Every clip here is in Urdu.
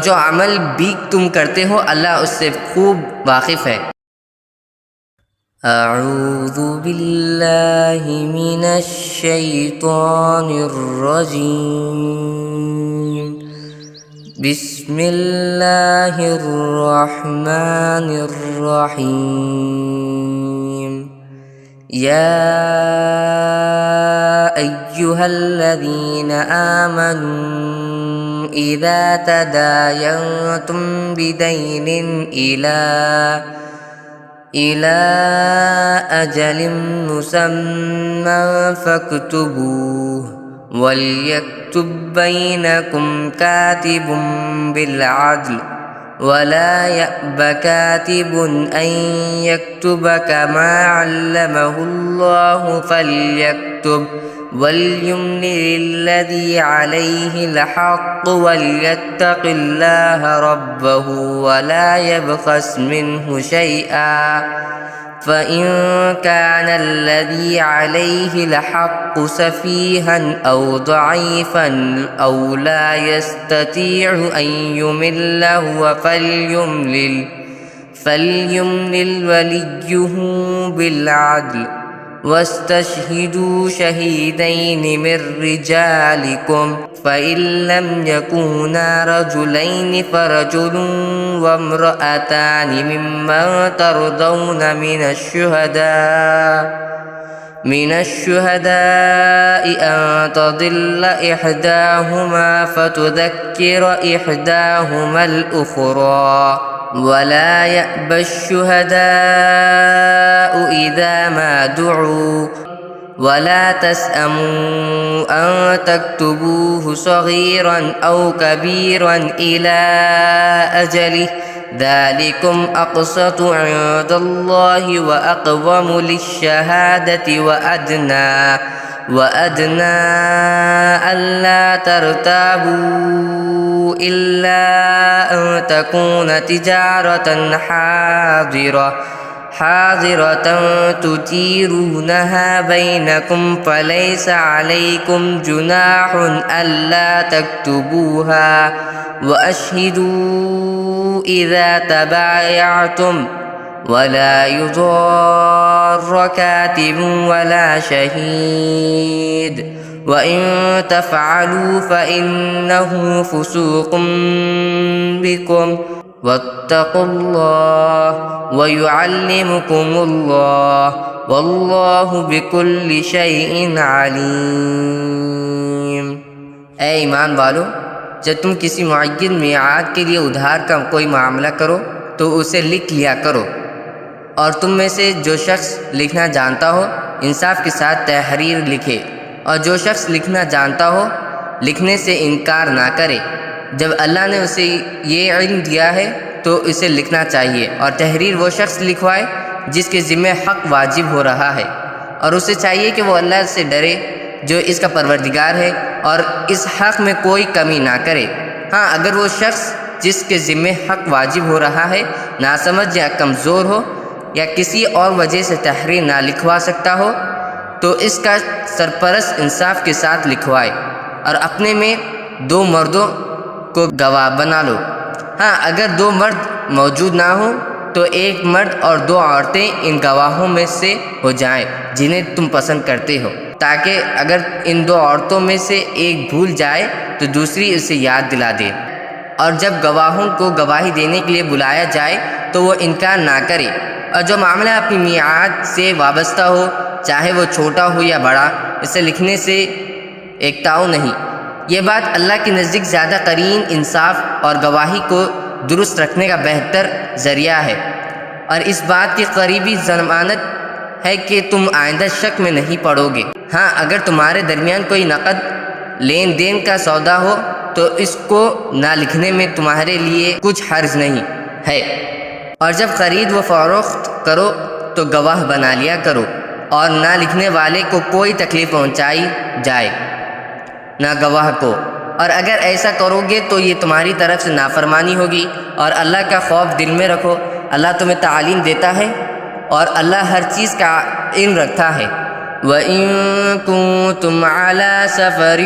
جو عمل بھی تم کرتے ہو اللہ اس سے خوب واقف ہے۔ اعوذ باللہ من الشیطان الرجیم، بسم اللہ الرحمن الرحیم۔ یا ایہا الذین آمنوا اذا تداینتم بدین إلى أجل مسمى فاكتبوه وليكتب بينكم كاتب بالعدل ولا يأب كاتب أن يكتب كما علمه الله فليكتب وليملل الذي عليه الحق وليتق الله ربه ولا يبخس منه شيئا فإن كان الذي عليه الحق سفيها أو ضعيفا أو لا يستطيع أن يمل هو فليملل وليه بالعدل واستشهدوا شهيدين من رجالكم فإن لم يكونا رجلين فرجل وامرأتان ممن ترضون من الشهداء أن تضل إحداهما فتذكر إحداهما الأخرى ولا يأبى الشهداء إذا ما دعوا ولا تسأموا أن تكتبوه صغيرا أو كبيرا إلى أجله ذلكم أقسط عند الله وأقوم للشهادة وأدنى ألا ترتابوا إلا أن تكون تجارة حاضرة تديرونها بينكم فليس عليكم جناح ألا تكتبوها وأشهدوا إذا تبايعتم ولا يضار كاتب ولا شهيد وإن تفعلوا فإنه فسوق بكم واتقوا الله ويعلمكم الله واللہ بكل شيء علیم۔ اے ایمان والو، جب تم کسی معین میعاد کے لیے ادھار کا کوئی معاملہ کرو تو اسے لکھ لیا کرو، اور تم میں سے جو شخص لکھنا جانتا ہو انصاف کے ساتھ تحریر لکھے، اور جو شخص لکھنا جانتا ہو لکھنے سے انکار نہ کرے۔ جب اللہ نے اسے یہ علم دیا ہے تو اسے لکھنا چاہیے، اور تحریر وہ شخص لکھوائے جس کے ذمہ حق واجب ہو رہا ہے، اور اسے چاہیے کہ وہ اللہ سے ڈرے جو اس کا پروردگار ہے، اور اس حق میں کوئی کمی نہ کرے۔ ہاں، اگر وہ شخص جس کے ذمہ حق واجب ہو رہا ہے ناسمجھ یا کمزور ہو یا کسی اور وجہ سے تحریر نہ لکھوا سکتا ہو تو اس کا سرپرست انصاف کے ساتھ لکھوائے، اور اپنے میں 2 مردوں کو گواہ بنا لو۔ ہاں، اگر 2 مرد موجود نہ ہوں تو 1 مرد اور 2 عورتیں ان گواہوں میں سے ہو جائیں جنہیں تم پسند کرتے ہو، تاکہ اگر ان 2 عورتوں میں سے ایک بھول جائے تو دوسری اسے یاد دلا دے، اور جب گواہوں کو گواہی دینے کے لیے بلایا جائے تو وہ انکار نہ کرے، اور جو معاملہ اپنی میعاد سے وابستہ ہو چاہے وہ چھوٹا ہو یا بڑا اسے لکھنے سے ایکتاؤ نہیں۔ یہ بات اللہ کے نزدیک زیادہ قرین انصاف اور گواہی کو درست رکھنے کا بہتر ذریعہ ہے، اور اس بات کی قریبی ضمانت ہے کہ تم آئندہ شک میں نہیں پڑو گے۔ ہاں، اگر تمہارے درمیان کوئی نقد لین دین کا سودا ہو تو اس کو نہ لکھنے میں تمہارے لیے کچھ حرج نہیں ہے، اور جب خرید و فروخت کرو تو گواہ بنا لیا کرو، اور نہ لکھنے والے کو کوئی تکلیف پہنچائی جائے نہ گواہ کو، اور اگر ایسا کرو گے تو یہ تمہاری طرف سے نافرمانی ہوگی، اور اللہ کا خوف دل میں رکھو۔ اللہ تمہیں تعلیم دیتا ہے اور اللہ ہر چیز کا علم رکھتا ہے۔ وَإِن كُنتُمْ عَلَى سَفَرٍ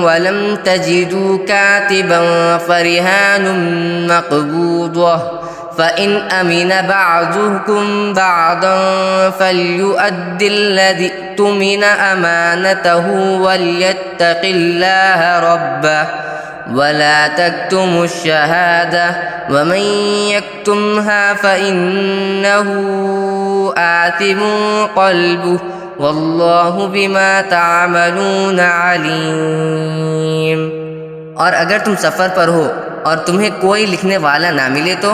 وَلَمْ تَجِدُوا كَاتِبًا فَرِهَانٌ مَّقْبُوضَةٌ فَإِنْ أَمِنَ بَعْضُكُمْ بَعْضًا فَلْيُؤَدِّ الَّذِي اؤْتُمِنَ أَمَانَتَهُ وَلْيَتَّقِ اللَّهَ رَبَّهُ وَلَا تَكْتُمُوا الشَّهَادَةَ وَمَن يَكْتُمْهَا فَإِنَّهُ آثِمٌ قَلْبُهُ وَاللَّهُ بِمَا تَعْمَلُونَ عَلِيمٌ۔ اور اگر تم سفر پر ہو اور تمہیں کوئی لکھنے والا نہ ملے تو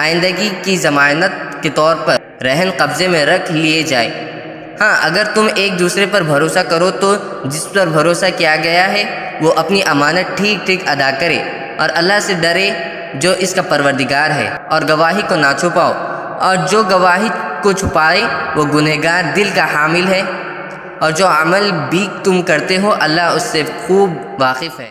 آئندگی کی ضمانت کے طور پر رہن قبضے میں رکھ لیے جائے۔ ہاں، اگر تم ایک دوسرے پر بھروسہ کرو تو جس پر بھروسہ کیا گیا ہے وہ اپنی امانت ٹھیک ٹھیک ادا کرے، اور اللہ سے ڈرے جو اس کا پروردگار ہے، اور گواہی کو نہ چھپاؤ، اور جو گواہی کو چھپائے وہ گنہگار دل کا حامل ہے، اور جو عمل بھی تم کرتے ہو اللہ اس سے خوب واقف ہے۔